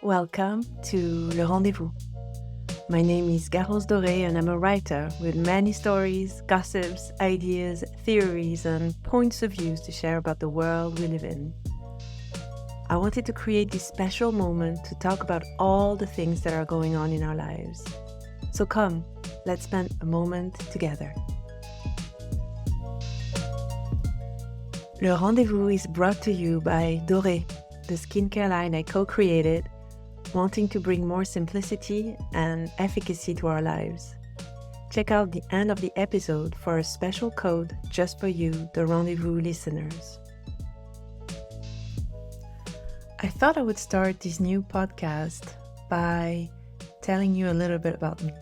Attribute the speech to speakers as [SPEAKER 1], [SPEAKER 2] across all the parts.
[SPEAKER 1] Welcome to Le Rendezvous. My name is Garros Doré and I'm a writer with many stories, gossips, ideas, theories, and points of views to share about the world we live in. I wanted to create this special moment to talk about all the things that are going on in our lives. So come, let's spend a moment together. Le Rendezvous is brought to you by Doré, the skincare line I co-created, wanting to bring more simplicity and efficacy to our lives. Check out the end of the episode for a special code just for you, the Rendezvous listeners. I thought I would start this new podcast by telling you a little bit about me.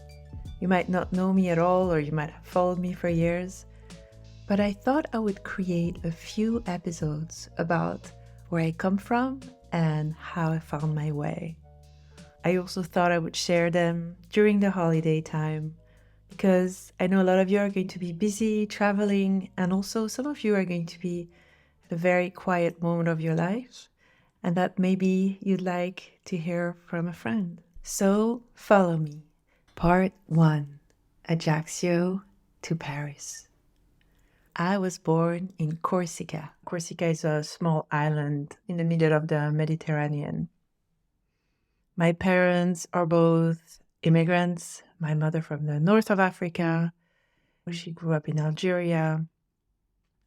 [SPEAKER 1] You might not know me at all, or you might have followed me for years, but I thought I would create a few episodes about where I come from and how I found my way. I also thought I would share them during the holiday time because I know a lot of you are going to be busy traveling, and also some of you are going to be at a very quiet moment of your life, and that maybe you'd like to hear from a friend. So follow me. Part 1. Ajaccio to Paris. I was born in Corsica. Corsica is a small island in the middle of the Mediterranean. My parents are both immigrants. My mother from the north of Africa. She grew up in Algeria.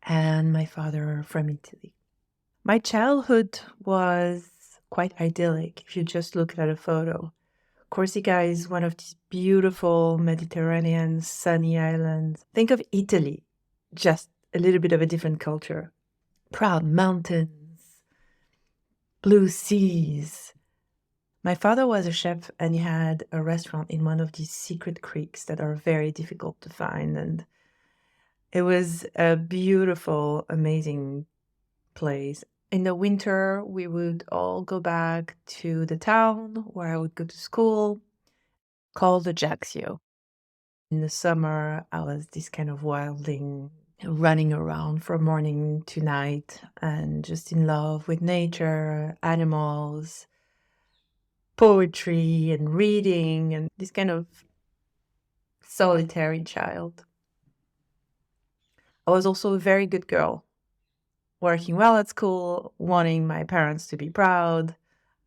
[SPEAKER 1] And my father from Italy. My childhood was quite idyllic if you just look at a photo. Corsica is one of these beautiful Mediterranean sunny islands. Think of Italy, just a little bit of a different culture. Proud mountains, blue seas. My father was a chef and he had a restaurant in one of these secret creeks that are very difficult to find. And it was a beautiful, amazing place. In the winter, we would all go back to the town where I would go to school, called Ajaccio. In the summer, I was this kind of wildling, running around from morning to night and just in love with nature, animals, poetry and reading, and this kind of solitary child. I was also a very good girl, working well at school, wanting my parents to be proud,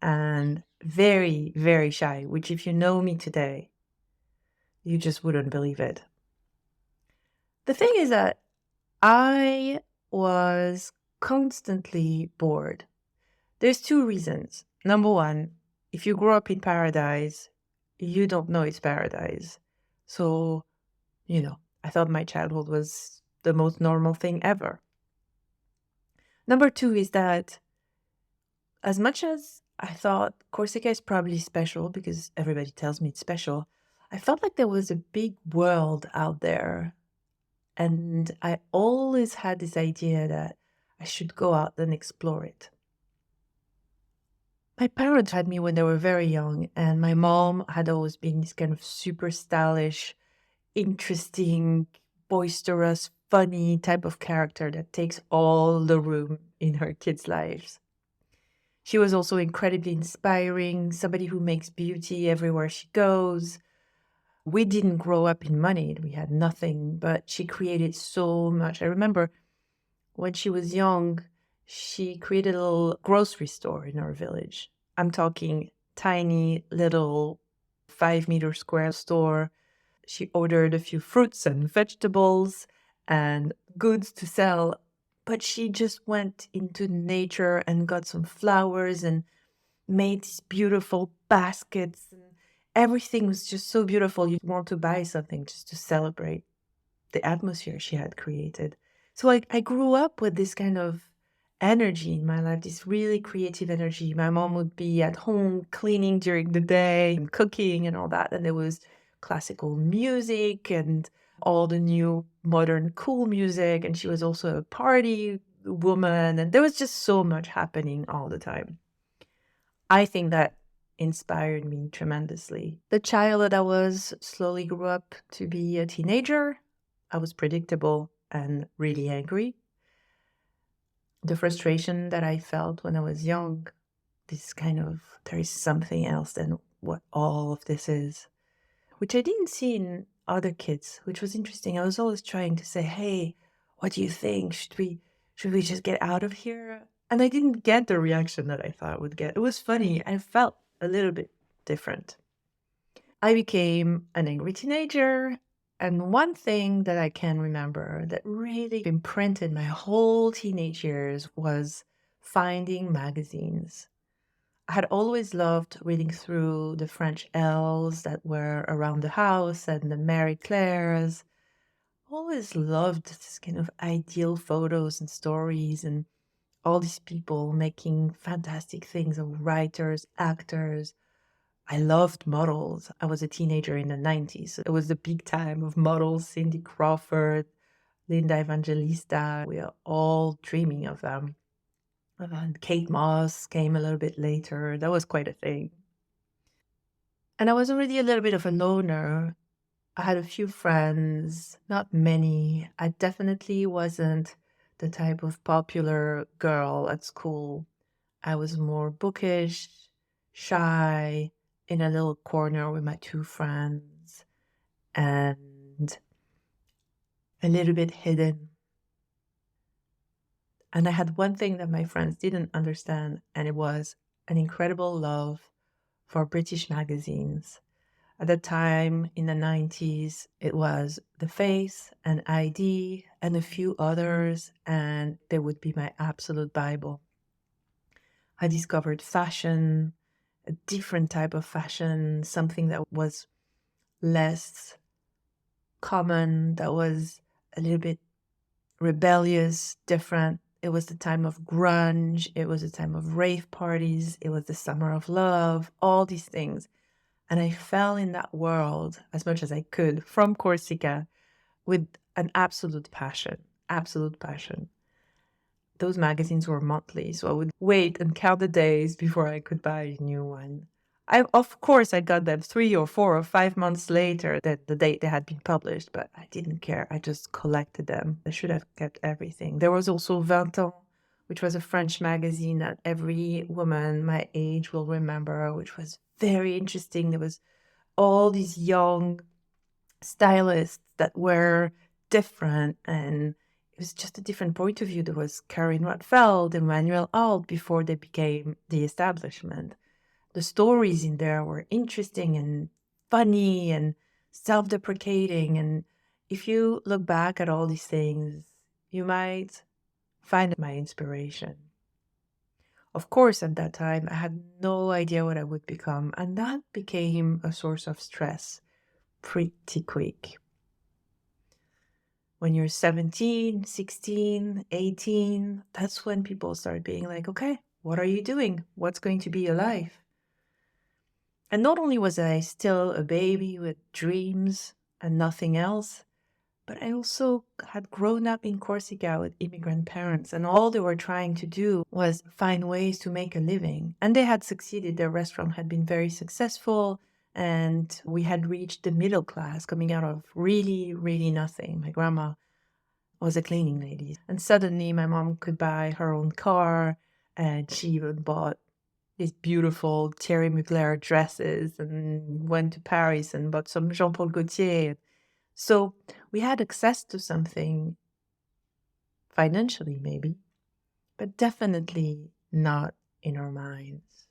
[SPEAKER 1] and very, very shy, which if you know me today, you just wouldn't believe it. The thing is that I was constantly bored. There's two reasons. Number one, if you grow up in paradise, you don't know it's paradise. So, I thought my childhood was the most normal thing ever. Number two is that as much as I thought Corsica is probably special because everybody tells me it's special, I felt like there was a big world out there. And I always had this idea that I should go out and explore it. My parents had me when they were very young, and my mom had always been this kind of super stylish, interesting, boisterous, funny type of character that takes all the room in her kids' lives. She was also incredibly inspiring, somebody who makes beauty everywhere she goes. We didn't grow up in money. We had nothing, but she created so much. I remember when she was young, she created a little grocery store in our village. I'm talking tiny little 5-meter square store. She ordered a few fruits and vegetables and goods to sell, but she just went into nature and got some flowers and made these beautiful baskets. And everything was just so beautiful. You'd want to buy something just to celebrate the atmosphere she had created. So I grew up with this kind of energy in my life, this really creative energy. My mom would be at home cleaning during the day and cooking and all that. And there was classical music and all the new modern cool music. And she was also a party woman. And there was just so much happening all the time. I think that inspired me tremendously. The child that I was slowly grew up to be a teenager. I was predictable and really angry. The frustration that I felt when I was young this kind of, there is something else than what all of this is, which I didn't see in other kids, which was interesting. I was always trying to say, hey, what do you think? Should we just get out of here? And I didn't get the reaction that I thought I would get. It was funny. I felt a little bit different. I became an angry teenager. And one thing that I can remember that really imprinted my whole teenage years was finding magazines. I had always loved reading through the French L's that were around the house and the Marie Claires. Always loved this kind of ideal photos and stories and all these people making fantastic things of writers, actors. I loved models. I was a teenager in the 90s. It was the peak time of models, Cindy Crawford, Linda Evangelista. We are all dreaming of them. And Kate Moss came a little bit later. That was quite a thing. And I was already a little bit of a loner. I had a few friends, not many. I definitely wasn't the type of popular girl at school. I was more bookish, shy, in a little corner with my two friends, and a little bit hidden. And I had one thing that my friends didn't understand, and it was an incredible love for British magazines. At the time in the 90s, it was The Face and ID and a few others, and they would be my absolute Bible. I discovered fashion, a different type of fashion, something that was less common, that was a little bit rebellious, different. It was the time of grunge. It was the time of rave parties. It was the summer of love, all these things. And I fell in that world as much as I could from Corsica with an absolute passion, absolute passion. Those magazines were monthly, so I would wait and count the days before I could buy a new one. Of course, I got them 3 or 4 or 5 months later than the date they had been published, but I didn't care. I just collected them. I should have kept everything. There was also 20 Ans, which was a French magazine that every woman my age will remember, which was very interesting. There was all these young stylists that were different, and it was just a different point of view. There was Karin Rothfeld and Manuel Alt before they became the establishment. The stories in there were interesting and funny and self-deprecating. And if you look back at all these things, you might find my inspiration. Of course, at that time, I had no idea what I would become, and that became a source of stress pretty quick. When you're 17, 16, 18, that's when people start being like, okay, what are you doing? What's going to be your life? And not only was I still a baby with dreams and nothing else, but I also had grown up in Corsica with immigrant parents, and all they were trying to do was find ways to make a living. And they had succeeded. Their restaurant had been very successful, and we had reached the middle class coming out of really, really nothing. My grandma was a cleaning lady. And suddenly my mom could buy her own car, and she even bought these beautiful Thierry Mugler dresses and went to Paris and bought some Jean-Paul Gaultier. So we had access to something financially, maybe, but definitely not in our minds.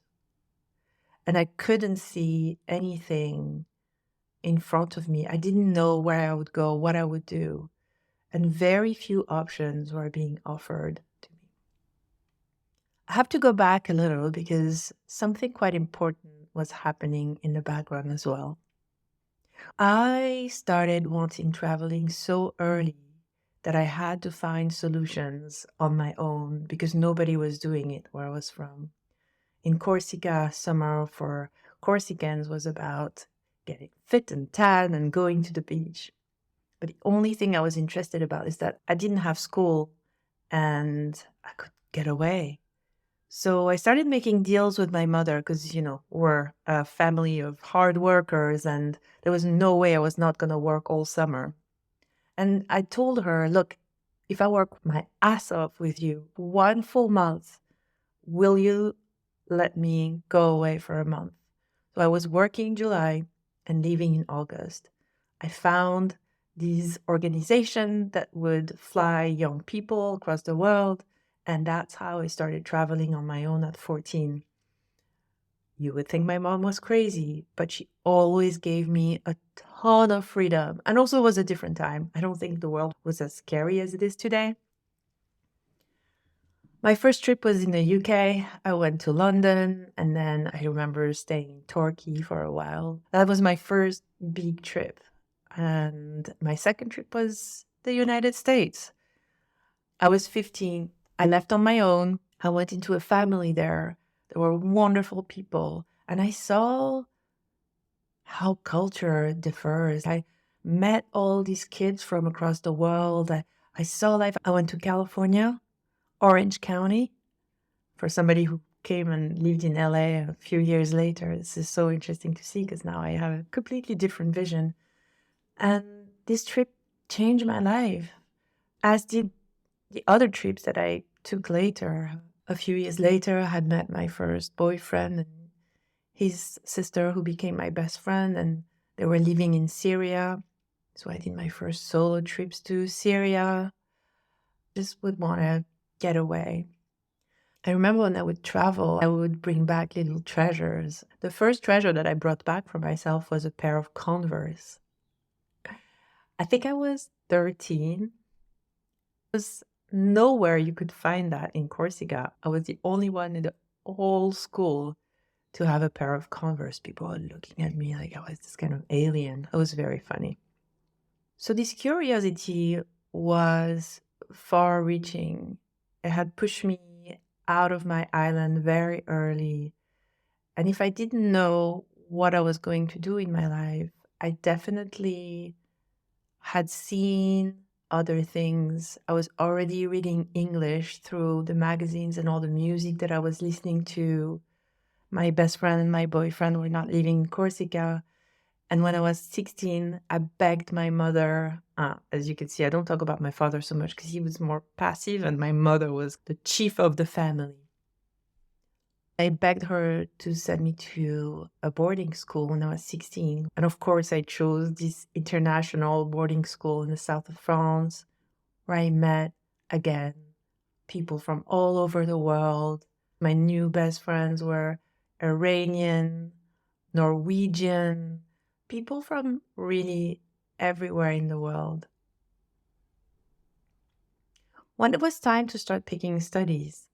[SPEAKER 1] And I couldn't see anything in front of me. I didn't know where I would go, what I would do. And very few options were being offered to me. I have to go back a little because something quite important was happening in the background as well. I started wanting traveling so early that I had to find solutions on my own because nobody was doing it where I was from. In Corsica, summer for Corsicans was about getting fit and tan and going to the beach. But the only thing I was interested about is that I didn't have school and I could get away. So I started making deals with my mother because, we're a family of hard workers and there was no way I was not going to work all summer. And I told her, look, if I work my ass off with you 1 full month, will you let me go away for a month. So I was working in July and leaving in August. I found this organization that would fly young people across the world, and that's how I started traveling on my own at 14. You would think my mom was crazy, but she always gave me a ton of freedom. And also, it was a different time. I don't think the world was as scary as it is today. My first trip was in the UK. I went to London, and then I remember staying in Turkey for a while. That was my first big trip. And my second trip was the United States. I was 15. I left on my own. I went into a family there. There were wonderful people. And I saw how culture differs. I met all these kids from across the world. I saw life. I went to California, Orange County. For somebody who came and lived in LA a few years later, this is so interesting to see because now I have a completely different vision. And this trip changed my life, as did the other trips that I took later. A few years later, I had met my first boyfriend and his sister, who became my best friend, and they were living in Syria. So I did my first solo trips to Syria. Just would want to get away. I remember when I would travel, I would bring back little treasures. The first treasure that I brought back for myself was a pair of Converse. I think I was 13. There was nowhere you could find that in Corsica. I was the only one in the whole school to have a pair of Converse. People were looking at me like I was this kind of alien. It was very funny. So this curiosity was far-reaching. It had pushed me out of my island very early. And if I didn't know what I was going to do in my life, I definitely had seen other things. I was already reading English through the magazines and all the music that I was listening to. My best friend and my boyfriend were not living in Corsica. And when I was 16, I begged my mother. As you can see, I don't talk about my father so much because he was more passive and my mother was the chief of the family. I begged her to send me to a boarding school when I was 16. And of course, I chose this international boarding school in the south of France, where I met, again, people from all over the world. My new best friends were Iranian, Norwegian, people from really everywhere in the world. When it was time to start picking studies,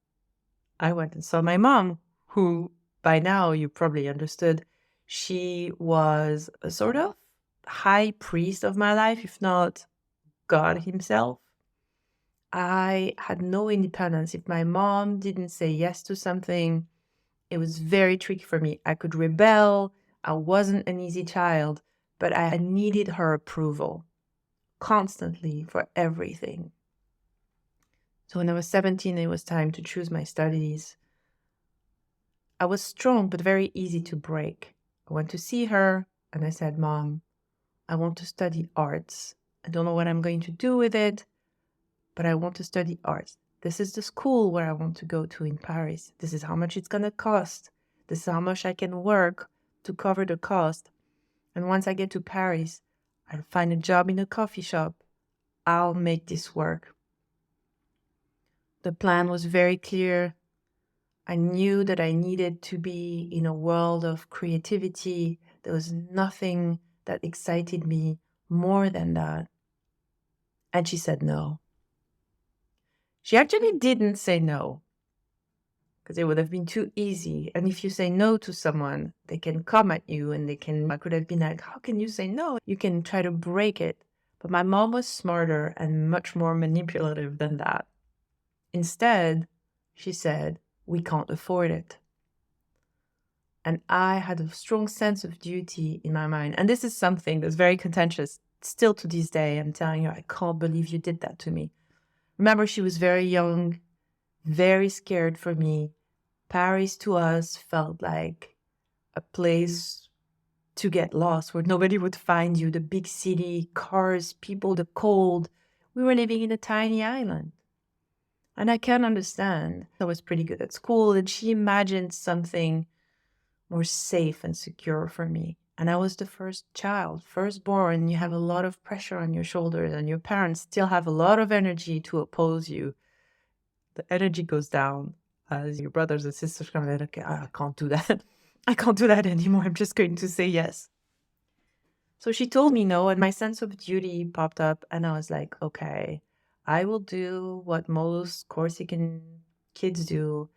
[SPEAKER 1] I went and saw my mom, who by now you probably understood, she was a sort of high priest of my life, if not God himself. I had no independence. If my mom didn't say yes to something, it was very tricky for me. I could rebel. I wasn't an easy child, but I needed her approval constantly for everything. So when I was 17, it was time to choose my studies. I was strong, but very easy to break. I went to see her and I said, Mom, I want to study arts. I don't know what I'm going to do with it, but I want to study arts. This is the school where I want to go to in Paris. This is how much it's going to cost. This is how much I can work to cover the cost. And once I get to Paris, I'll find a job in a coffee shop. I'll make this work. The plan was very clear. I knew that I needed to be in a world of creativity. There was nothing that excited me more than that. And she said no. She actually didn't say no, because it would have been too easy. And if you say no to someone, they can come at you and I could have been like, how can you say no? You can try to break it. But my mom was smarter and much more manipulative than that. Instead, she said, we can't afford it. And I had a strong sense of duty in my mind. And this is something that's very contentious. Still to this day, I'm telling her, I can't believe you did that to me. Remember, she was very young, very scared for me. Paris to us felt like a place to get lost where nobody would find you. The big city, cars, people, the cold. We were living in a tiny island. And I can understand. I was pretty good at school, and she imagined something more safe and secure for me. And I was the first child, firstborn. You have a lot of pressure on your shoulders, and your parents still have a lot of energy to oppose you. The energy goes down as your brothers and sisters come in. Okay, I can't do that. I can't do that anymore. I'm just going to say yes. So she told me no, and my sense of duty popped up, and I was like, okay, I will do what most Corsican kids do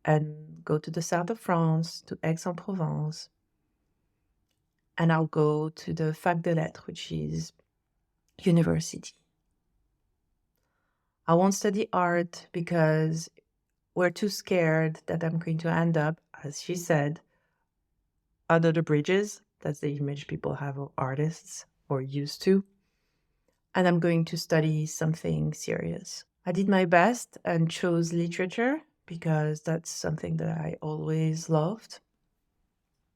[SPEAKER 1] and go to the south of France, to Aix-en-Provence, and I'll go to the Fac des Lettres, which is university. I won't study art because we're too scared that I'm going to end up, as she said, under the bridges. That's the image people have of artists, or used to. And I'm going to study something serious. I did my best and chose literature because that's something that I always loved.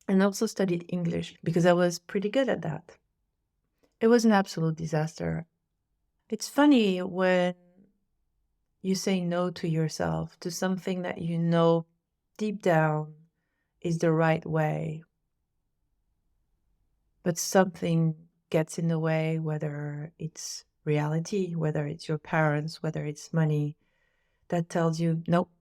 [SPEAKER 1] And also studied English because I was pretty good at that. It was an absolute disaster. It's funny when you say no to yourself, to something that you know deep down is the right way, but something gets in the way, whether it's reality, whether it's your parents, whether it's money, that tells you, nope,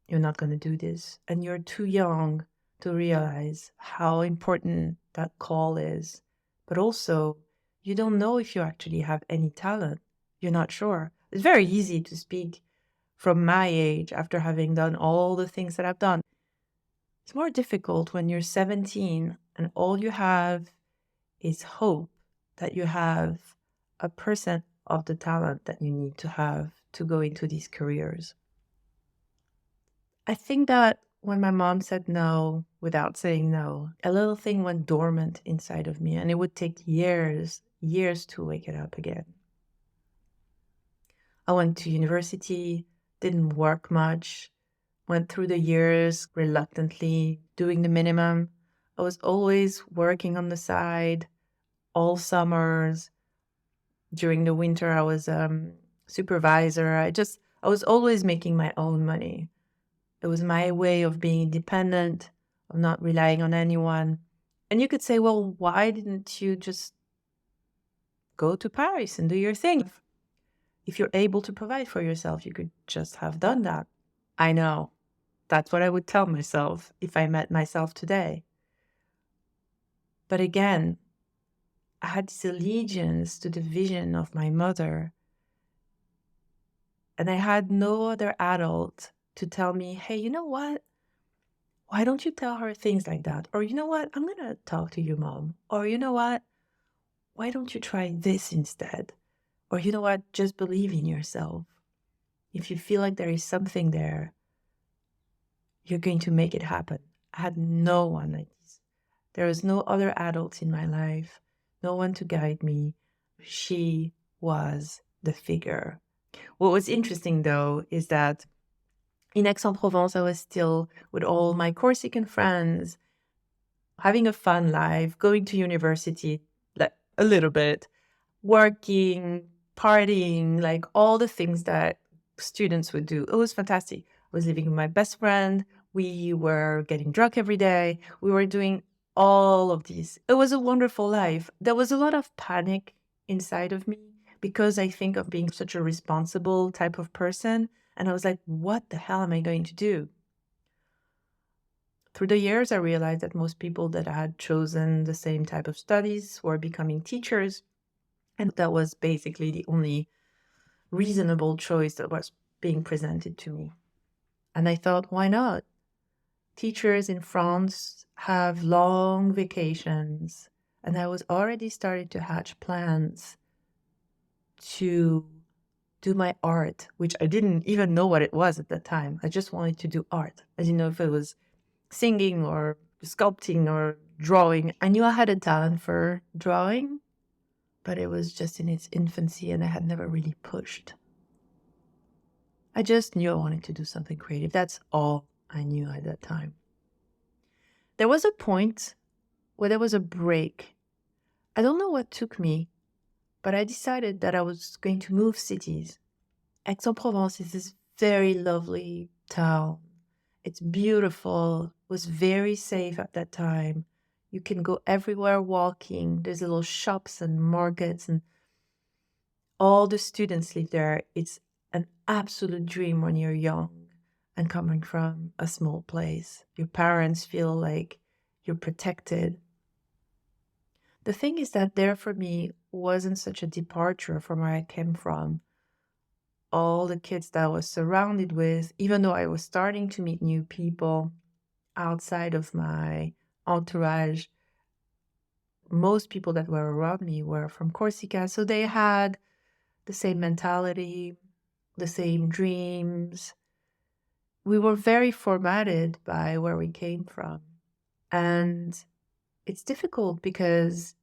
[SPEAKER 1] you're not going to do this. And you're too young to realize how important that call is. But also, you don't know if you actually have any talent. You're not sure. It's very easy to speak from my age after having done all the things that I've done. It's more difficult when you're 17 and all you have is hope that you have a percent of the talent that you need to have to go into these careers. I think that when my mom said no without saying no, a little thing went dormant inside of me, and it would take years to wake it up again. I went to university, didn't work much, went through the years reluctantly, doing the minimum. I was always working on the side all summers. During the winter, I was supervisor. I was always making my own money. It was my way of being independent, of not relying on anyone. And you could say, well, why didn't you just go to Paris and do your thing? If you're able to provide for yourself, you could just have done that. I know. That's what I would tell myself if I met myself today. But again, I had this allegiance to the vision of my mother. And I had no other adult to tell me, hey, you know what? Why don't you tell her things like that? Or you know what? I'm going to talk to your mom. Or you know what? Why don't you try this instead? Or you know what? Just believe in yourself. If you feel like there is something there, you're going to make it happen. I had no one like this. There was no other adults in my life, no one to guide me. She was the figure. What was interesting, though, is that in Aix-en-Provence, I was still with all my Corsican friends, having a fun life, going to university, like a little bit, working, partying, like all the things that students would do. It was fantastic. I was living with my best friend. We were getting drunk every day. We were doing all of these. It was a wonderful life. There was a lot of panic inside of me because I think of being such a responsible type of person. And I was like, what the hell am I going to do? Through the years, I realized that most people that had chosen the same type of studies were becoming teachers. And that was basically the only reasonable choice that was being presented to me. And I thought, why not? Teachers in France have long vacations. And I was already starting to hatch plans to do my art, which I didn't even know what it was at that time. I just wanted to do art. I didn't know if it was singing or sculpting or drawing. I knew I had a talent for drawing, but it was just in its infancy and I had never really pushed. I just knew I wanted to do something creative. That's all I knew at that time. There was a point where there was a break. I don't know what took me, but I decided that I was going to move cities. Aix-en-Provence is this very lovely town. It's beautiful. It was very safe at that time. You can go everywhere walking. There's little shops and markets, and all the students live there. It's an absolute dream when you're young and coming from a small place. Your parents feel like you're protected. The thing is that there for me wasn't such a departure from where I came from. All the kids that I was surrounded with, even though I was starting to meet new people outside of my entourage, most people that were around me were from Corsica. So they had the same mentality, the same dreams. We were very formatted by where we came from. And it's difficult because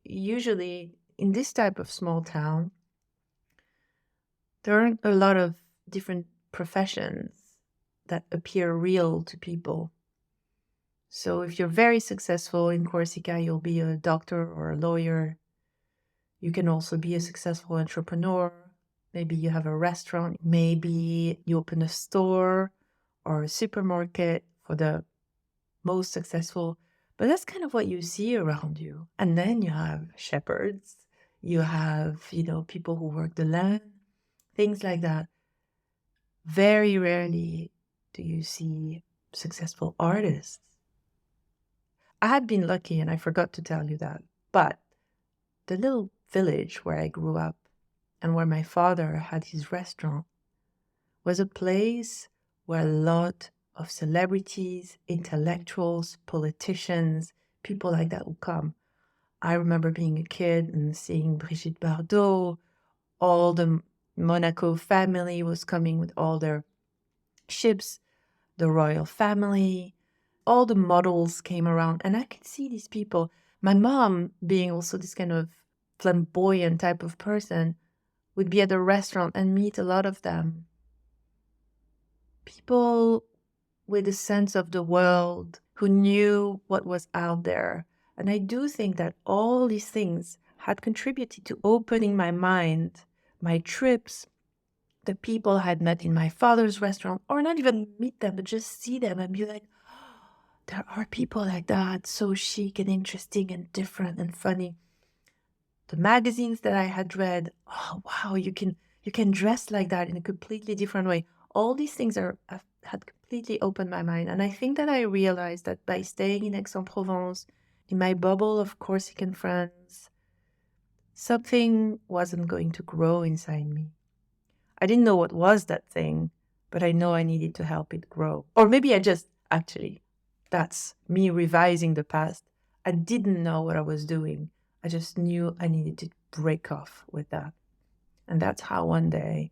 [SPEAKER 1] usually in this type of small town, there aren't a lot of different professions that appear real to people. So if you're very successful in Corsica, you'll be a doctor or a lawyer. You can also be a successful entrepreneur. Maybe you have a restaurant. Maybe you open a store or a supermarket for the most successful. But that's kind of what you see around you. And then you have shepherds. You have, people who work the land, things like that. Very rarely do you see successful artists. I had been lucky, and I forgot to tell you that. But the little village where I grew up and where my father had his restaurant was a place where a lot of celebrities, intellectuals, politicians, people like that would come. I remember being a kid and seeing Brigitte Bardot. All the Monaco family was coming with all their ships, the royal family. All the models came around, and I could see these people. My mom, being also this kind of flamboyant type of person, would be at the restaurant and meet a lot of them. People with a sense of the world who knew what was out there. And I do think that all these things had contributed to opening my mind, my trips, the people I had met in my father's restaurant, or not even meet them, but just see them and be like, there are people like that, so chic and interesting and different and funny. The magazines that I had read, oh wow, you can dress like that in a completely different way. All these things had completely opened my mind. And I think that I realized that by staying in Aix-en-Provence, in my bubble of Corsican friends, something wasn't going to grow inside me. I didn't know what was that thing, but I know I needed to help it grow. Or maybe that's me revising the past. I didn't know what I was doing. I just knew I needed to break off with that. And that's how one day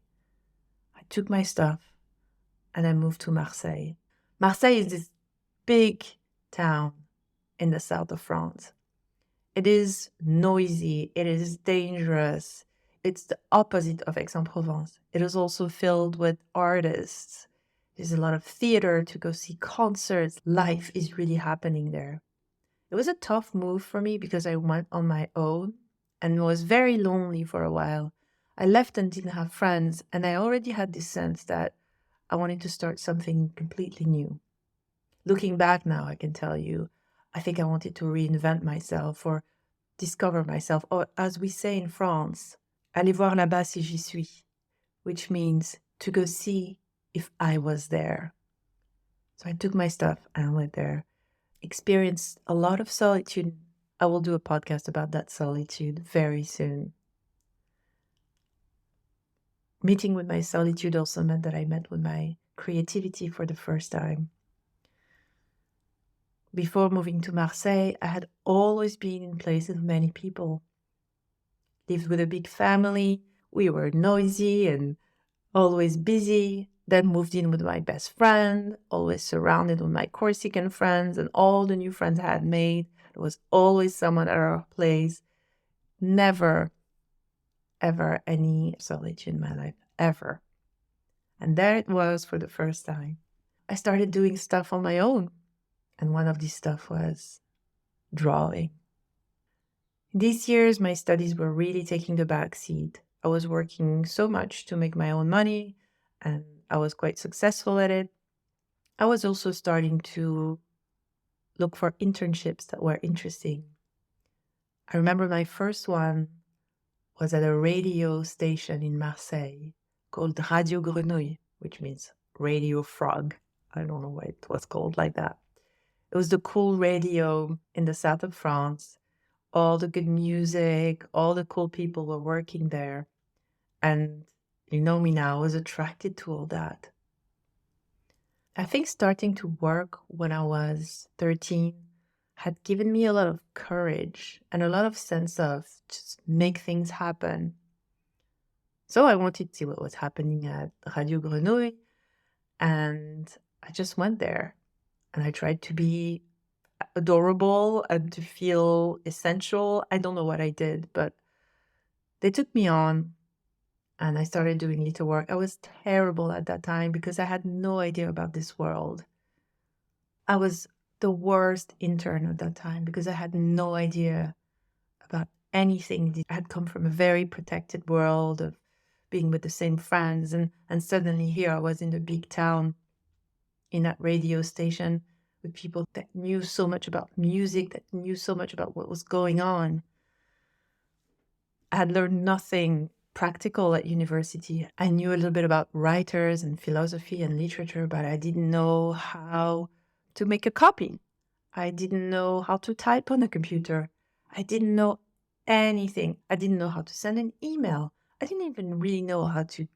[SPEAKER 1] I took my stuff and I moved to Marseille. Marseille is this big town in the south of France. It is noisy. It is dangerous. It's the opposite of Aix-en-Provence. It is also filled with artists. There's a lot of theater to go see concerts. Life is really happening there. It was a tough move for me because I went on my own and was very lonely for a while. I left and didn't have friends, and I already had this sense that I wanted to start something completely new. Looking back now, I can tell you, I think I wanted to reinvent myself or discover myself, or as we say in France, aller voir là-bas si j'y suis, which means to go see if I was there. So I took my stuff and went there, experienced a lot of solitude. I will do a podcast about that solitude very soon. Meeting with my solitude also meant that I met with my creativity for the first time. Before moving to Marseille, I had always been in places with many people. Lived with a big family. We were noisy and always busy. Then moved in with my best friend, always surrounded with my Corsican friends and all the new friends I had made. There was always someone at our place. Never, ever any solitude in my life, ever. And there it was for the first time. I started doing stuff on my own. And one of these stuff was drawing. These years, my studies were really taking the back seat. I was working so much to make my own money and I was quite successful at it. I was also starting to look for internships that were interesting. I remember my first one was at a radio station in Marseille called Radio Grenouille, which means radio frog. I don't know why it was called like that. It was the cool radio in the south of France. All the good music, all the cool people were working there. And you know me now, I was attracted to all that. I think starting to work when I was 13 had given me a lot of courage and a lot of sense of just make things happen. So I wanted to see what was happening at Radio Grenouille, and I just went there and I tried to be adorable and to feel essential. I don't know what I did, but they took me on and I started doing little work. I was terrible at that time because I had no idea about this world. I was the worst intern at that time because I had no idea about anything. I had come from a very protected world of being with the same friends, and suddenly here I was in a big town in that radio station with people that knew so much about music, that knew so much about what was going on. I had learned nothing practical at university. I knew a little bit about writers and philosophy and literature, but I didn't know how to make a copy. I didn't know how to type on a computer. I didn't know anything. I didn't know how to send an email. I didn't even really know how to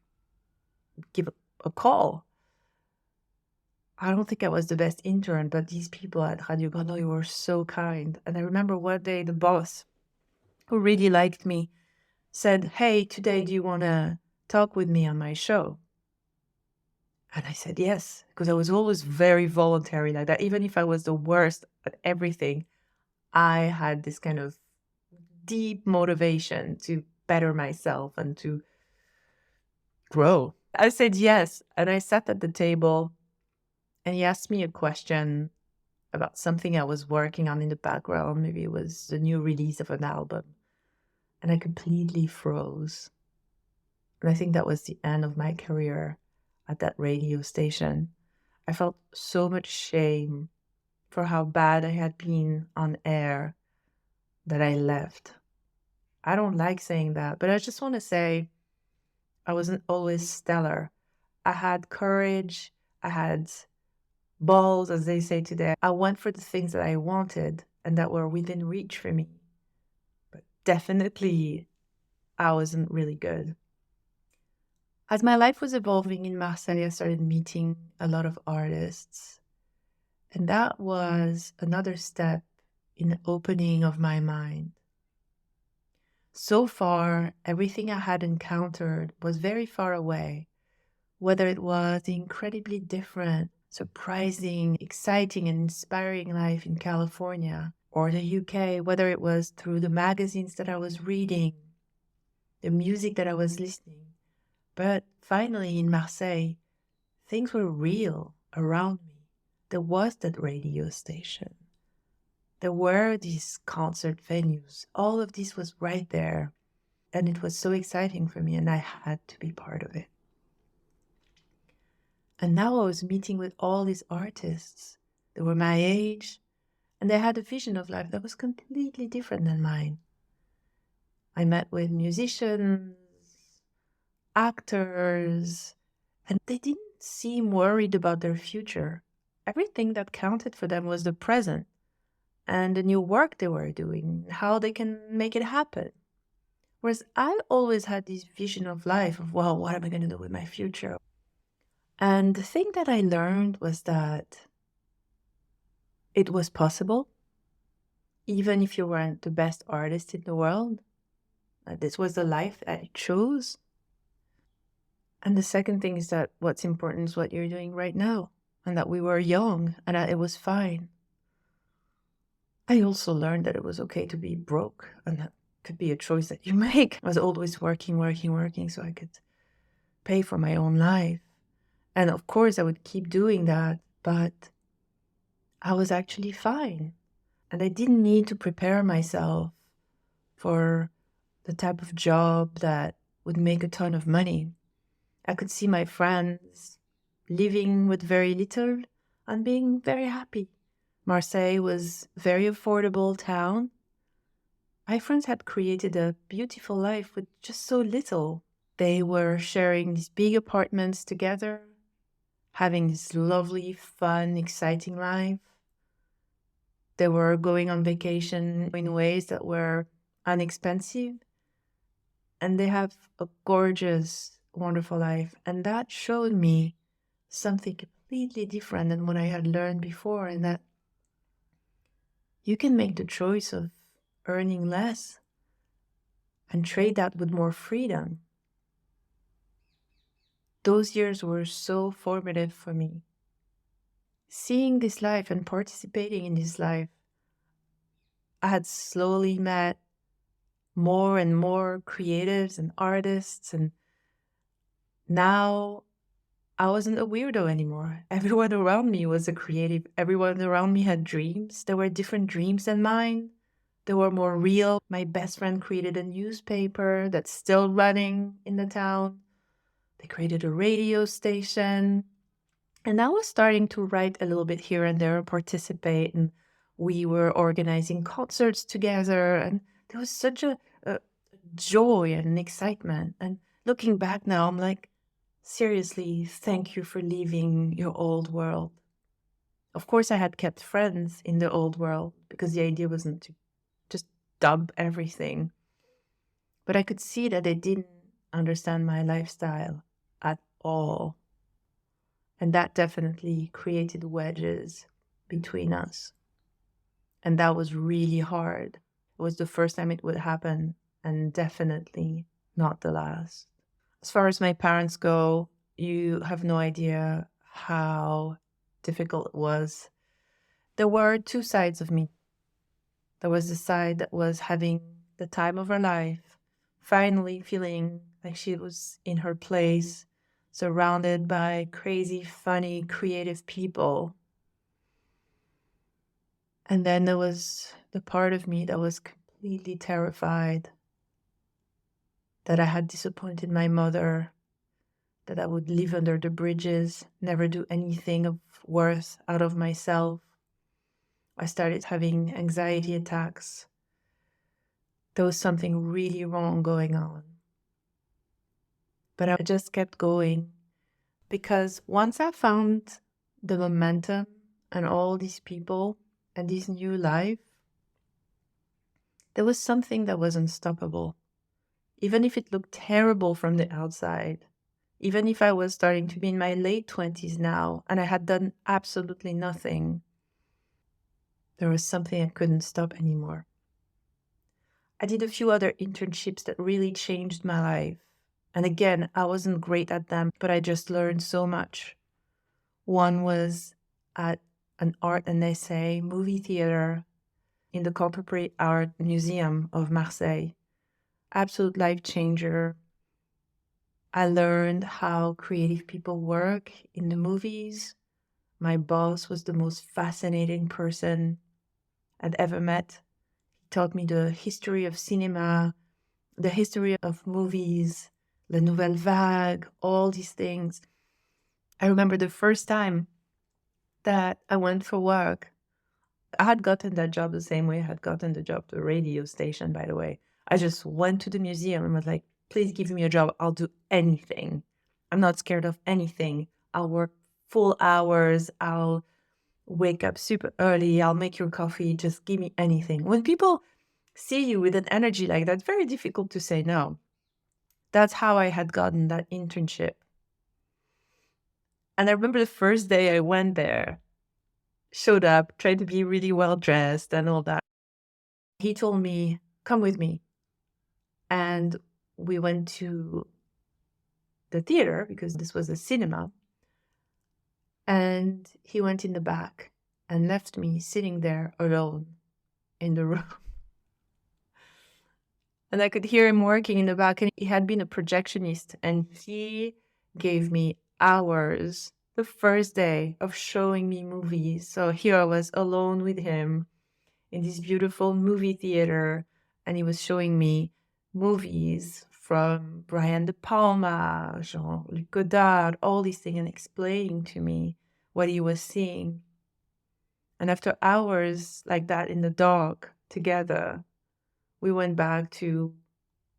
[SPEAKER 1] give a call. I don't think I was the best intern, but these people at Radio Grenouille were so kind. And I remember one day the boss, who really liked me, said, "Hey, today, do you want to talk with me on my show?" And I said yes, because I was always very voluntary like that. Even if I was the worst at everything, I had this kind of deep motivation to better myself and to grow. I said yes, and I sat at the table, and he asked me a question about something I was working on in the background. Maybe it was the new release of an album. And I completely froze. And I think that was the end of my career at that radio station. I felt so much shame for how bad I had been on air that I left. I don't like saying that, but I just want to say I wasn't always stellar. I had courage. I had balls, as they say today. I went for the things that I wanted and that were within reach for me. But definitely, I wasn't really good. As my life was evolving in Marseille, I started meeting a lot of artists. And that was another step in the opening of my mind. So far, everything I had encountered was very far away, whether it was the incredibly different, surprising, exciting, and inspiring life in California or the UK, whether it was through the magazines that I was reading, the music that I was listening. But finally, in Marseille, things were real around me. There was that radio station. There were these concert venues. All of this was right there. And it was so exciting for me, and I had to be part of it. And now I was meeting with all these artists. They were my age, and they had a vision of life that was completely different than mine. I met with musicians, actors, and they didn't seem worried about their future. Everything that counted for them was the present and the new work they were doing, how they can make it happen. Whereas I always had this vision of life of, well, what am I going to do with my future? And the thing that I learned was that it was possible, even if you weren't the best artist in the world. This was the life that I chose. And the second thing is that what's important is what you're doing right now, and that we were young and that it was fine. I also learned that it was okay to be broke, and that could be a choice that you make. I was always working so I could pay for my own life. And of course, I would keep doing that, but I was actually fine. And I didn't need to prepare myself for the type of job that would make a ton of money. I could see my friends living with very little and being very happy. Marseille was a very affordable town. My friends had created a beautiful life with just so little. They were sharing these big apartments together, having this lovely, fun, exciting life. They were going on vacation in ways that were inexpensive, and they have a gorgeous, wonderful life. And that showed me something completely different than what I had learned before, and that you can make the choice of earning less and trade that with more freedom. Those years were so formative for me. Seeing this life and participating in this life, I had slowly met more and more creatives and artists, and now I wasn't a weirdo anymore. Everyone around me was a creative. Everyone around me had dreams. There were different dreams than mine. They were more real. My best friend created a newspaper that's still running in the town. They created a radio station. And I was starting to write a little bit here and there and participate. And we were organizing concerts together. And there was such a joy and excitement. And looking back now, I'm like, seriously, thank you for leaving your old world. Of course, I had kept friends in the old world because the idea wasn't to just dump everything. But I could see that they didn't understand my lifestyle at all. And that definitely created wedges between us. And that was really hard. It was the first time it would happen, and definitely not the last. As far as my parents go, you have no idea how difficult it was. There were two sides of me. There was the side that was having the time of her life, finally feeling like she was in her place, surrounded by crazy, funny, creative people. And then there was the part of me that was completely terrified that I had disappointed my mother, that I would live under the bridges, never do anything of worth out of myself. I started having anxiety attacks. There was something really wrong going on. But I just kept going because once I found the momentum and all these people and this new life, there was something that was unstoppable. Even if it looked terrible from the outside, even if I was starting to be in my late 20s now and I had done absolutely nothing, there was something I couldn't stop anymore. I did a few other internships that really changed my life. And again, I wasn't great at them, but I just learned so much. One was at an art and essay movie theater in the Contemporary Art Museum of Marseille. Absolute life changer. I learned how creative people work in the movies. My boss was the most fascinating person I'd ever met. He taught me the history of cinema, the history of movies, La Nouvelle Vague, all these things. I remember the first time that I went for work. I had gotten that job the same way I had gotten the job at the radio station, by the way. I just went to the museum and was like, please give me a job. I'll do anything. I'm not scared of anything. I'll work full hours. I'll wake up super early. I'll make your coffee. Just give me anything. When people see you with an energy like that, it's very difficult to say no. That's how I had gotten that internship. And I remember the first day I went there, showed up, tried to be really well dressed and all that. He told me, come with me. And we went to the theater because this was a cinema. And he went in the back and left me sitting there alone in the room. And I could hear him working in the back, and he had been a projectionist, and he gave me hours the first day of showing me movies. So here I was alone with him in this beautiful movie theater, and he was showing me movies from Brian De Palma, Jean-Luc Godard, all these things, and explaining to me what he was seeing. And after hours like that in the dark together, we went back to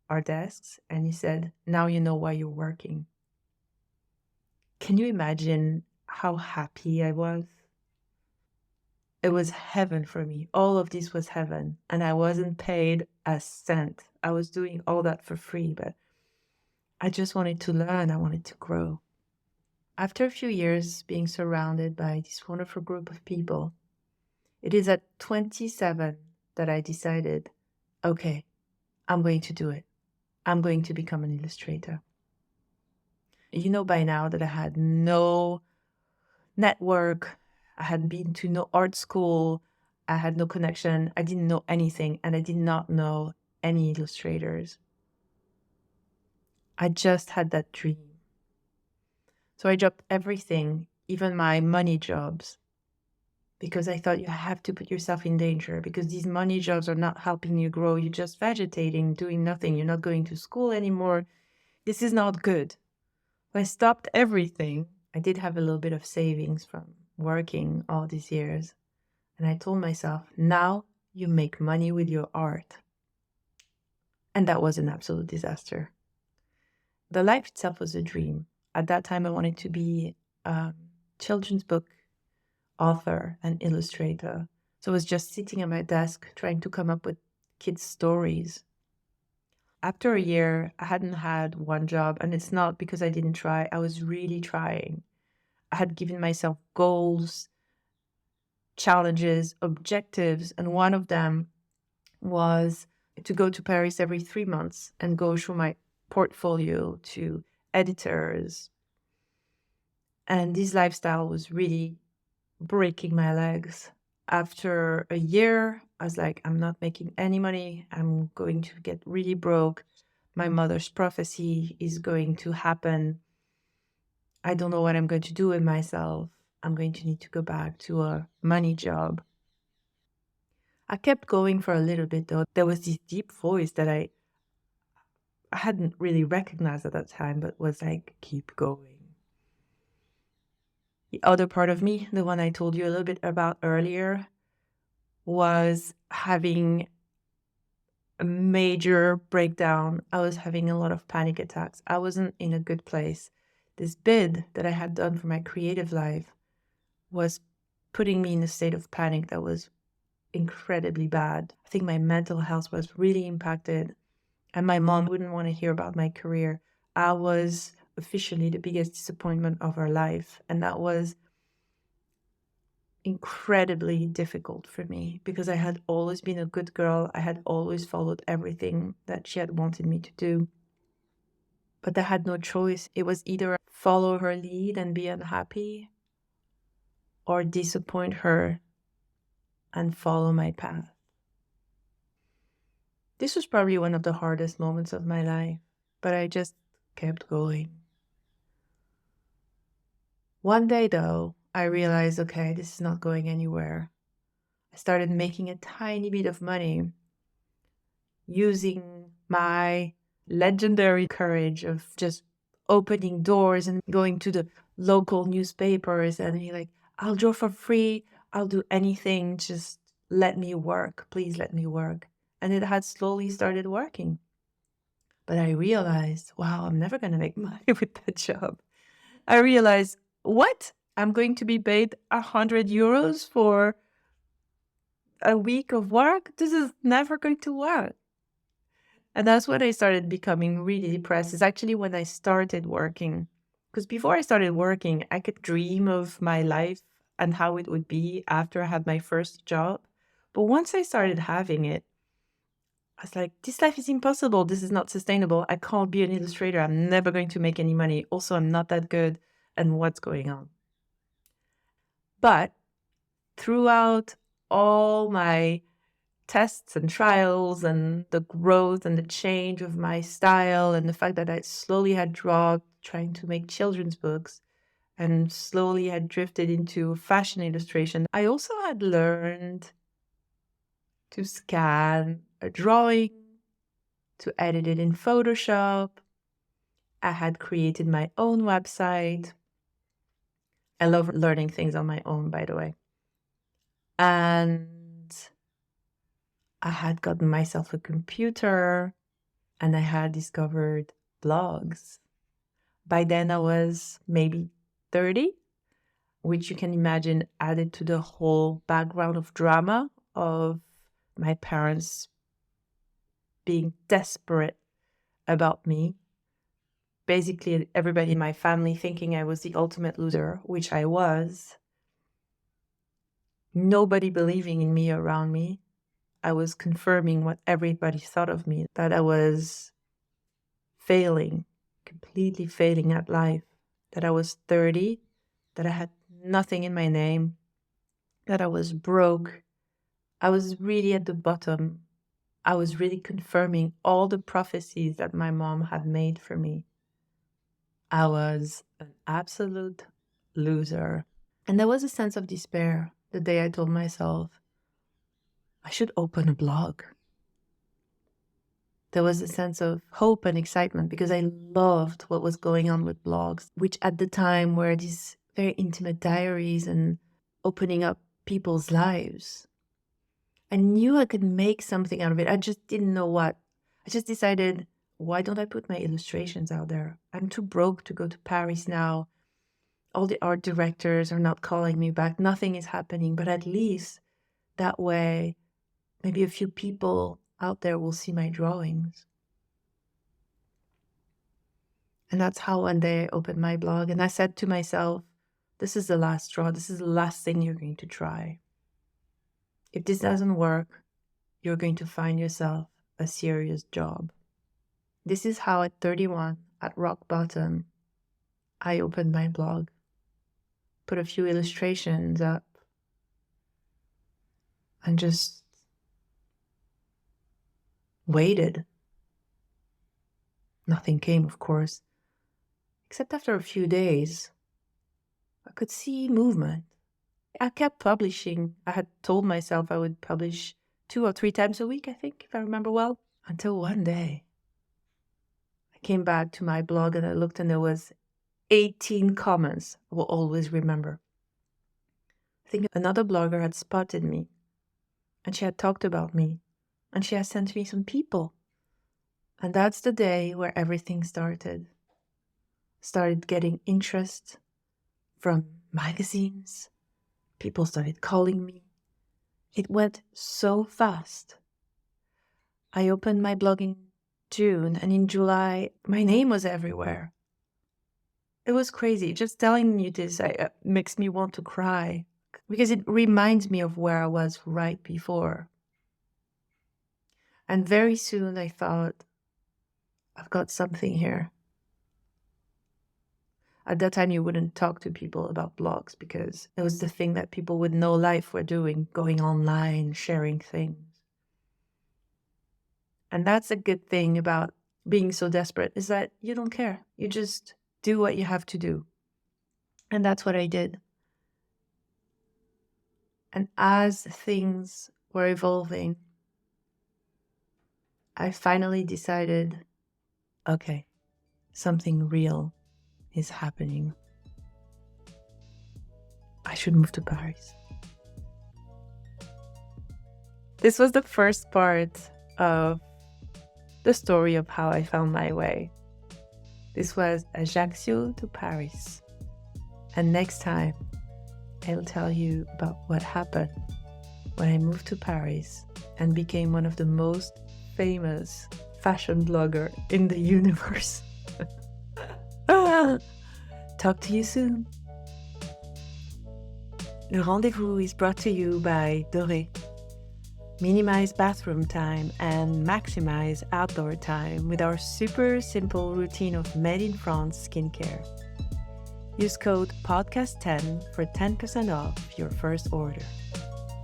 [SPEAKER 1] our desks and he said, "Now you know why you're working." Can you imagine how happy I was? It was heaven for me. All of this was heaven. And I wasn't paid a cent. I was doing all that for free, but I just wanted to learn. I wanted to grow. After a few years being surrounded by this wonderful group of people, it is at 27 that I decided, okay, I'm going to do it. I'm going to become an illustrator. You know by now that I had no network. I had been to no art school. I had no connection. I didn't know anything, and I did not know any illustrators. I just had that dream. So I dropped everything, even my money jobs, because I thought you have to put yourself in danger because these money jobs are not helping you grow. You're just vegetating, doing nothing. You're not going to school anymore. This is not good. I stopped everything. I did have a little bit of savings from working all these years. And I told myself, now you make money with your art. And that was an absolute disaster. The life itself was a dream. At that time, I wanted to be a children's book author and illustrator. So I was just sitting at my desk trying to come up with kids' stories. After a year, I hadn't had one job, and it's not because I didn't try. I was really trying. I had given myself goals, challenges, objectives, and one of them was to go to Paris every 3 months and go through my portfolio to editors. And this lifestyle was really breaking my legs. After a year, I was like, I'm not making any money. I'm going to get really broke. My mother's prophecy is going to happen. I don't know what I'm going to do with myself. I'm going to need to go back to a money job. I kept going for a little bit, though. There was this deep voice that I hadn't really recognized at that time, but was like, keep going. The other part of me, the one I told you a little bit about earlier, was having a major breakdown. I was having a lot of panic attacks. I wasn't in a good place. This bid that I had done for my creative life was putting me in a state of panic that was incredibly bad. I think my mental health was really impacted, and my mom wouldn't want to hear about my career. I was officially the biggest disappointment of her life, and that was incredibly difficult for me because I had always been a good girl. I had always followed everything that she had wanted me to do. But I had no choice. It was either follow her lead and be unhappy or disappoint her and follow my path. This was probably one of the hardest moments of my life, but I just kept going. One day, though, I realized, okay, this is not going anywhere. I started making a tiny bit of money using my legendary courage of just opening doors and going to the local newspapers and be like, I'll draw for free. I'll do anything. Just let me work. Please let me work. And it had slowly started working. But I realized, wow, I'm never going to make money with that job. I realized, what? I'm going to be paid 100 euros for a week of work? This is never going to work. And that's when I started becoming really depressed. It's actually when I started working. Because before I started working, I could dream of my life and how it would be after I had my first job. But once I started having it, I was like, this life is impossible. This is not sustainable. I can't be an illustrator. I'm never going to make any money. Also, I'm not that good. And what's going on? But throughout all my tests and trials and the growth and the change of my style and the fact that I slowly had dropped trying to make children's books and slowly had drifted into fashion illustration, I also had learned to scan a drawing, to edit it in Photoshop. I had created my own website. I love learning things on my own, by the way. And I had gotten myself a computer and I had discovered blogs. By then I was maybe 30, which you can imagine added to the whole background of drama of my parents being desperate about me. Basically, everybody in my family thinking I was the ultimate loser, which I was. Nobody believing in me around me. I was confirming what everybody thought of me, that I was failing, completely failing at life, that I was 30, that I had nothing in my name, that I was broke. I was really at the bottom. I was really confirming all the prophecies that my mom had made for me. I was an absolute loser. And there was a sense of despair the day I told myself, I should open a blog. There was a sense of hope and excitement because I loved what was going on with blogs, which at the time were these very intimate diaries and opening up people's lives. I knew I could make something out of it. I just didn't know what. I just decided, why don't I put my illustrations out there? I'm too broke to go to Paris now. All the art directors are not calling me back. Nothing is happening. But at least that way, maybe a few people out there will see my drawings. And that's how one day I opened my blog. And I said to myself, this is the last straw. This is the last thing you're going to try. If this doesn't work, you're going to find yourself a serious job. This is how at 31, at rock bottom, I opened my blog, put a few illustrations up, and just waited. Nothing came, of course, except after a few days, I could see movement. I kept publishing. I had told myself I would publish 2 or 3 times a week, I think, if I remember well, until one day I came back to my blog and I looked and there was 18 comments. I will always remember. I think another blogger had spotted me and she had talked about me and she had sent me some people. And that's the day where everything started. Started getting interest from magazines. People started calling me. It went so fast. I opened my blog in June, and in July, my name was everywhere. It was crazy. Just telling you this makes me want to cry because it reminds me of where I was right before. And very soon I thought, I've got something here. At that time, you wouldn't talk to people about blogs because it was the thing that people with no life were doing, going online, sharing things. And that's a good thing about being so desperate, is that you don't care. You just do what you have to do. And that's what I did. And as things were evolving, I finally decided, okay, something real is happening. I should move to Paris. This was the first part of the story of how I found my way. This was Ajaccio to Paris. And next time, I'll tell you about what happened when I moved to Paris and became one of the most famous fashion blogger in the universe. Talk to you soon. Le Rendezvous is brought to you by Doré. Minimize bathroom time and maximize outdoor time with our super simple routine of made in France skincare. Use code podcast10 for 10% off your first order.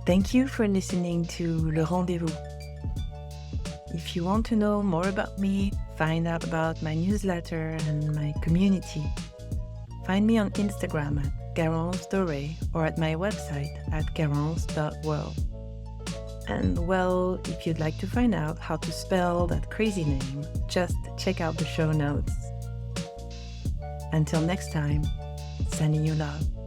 [SPEAKER 1] Thank you for listening to Le Rendezvous. If you want to know more about me, find out about my newsletter and my community, find me on Instagram at Garance Doré or at my website at garance.world. And well, if you'd like to find out how to spell that crazy name, just check out the show notes. Until next time, sending you love.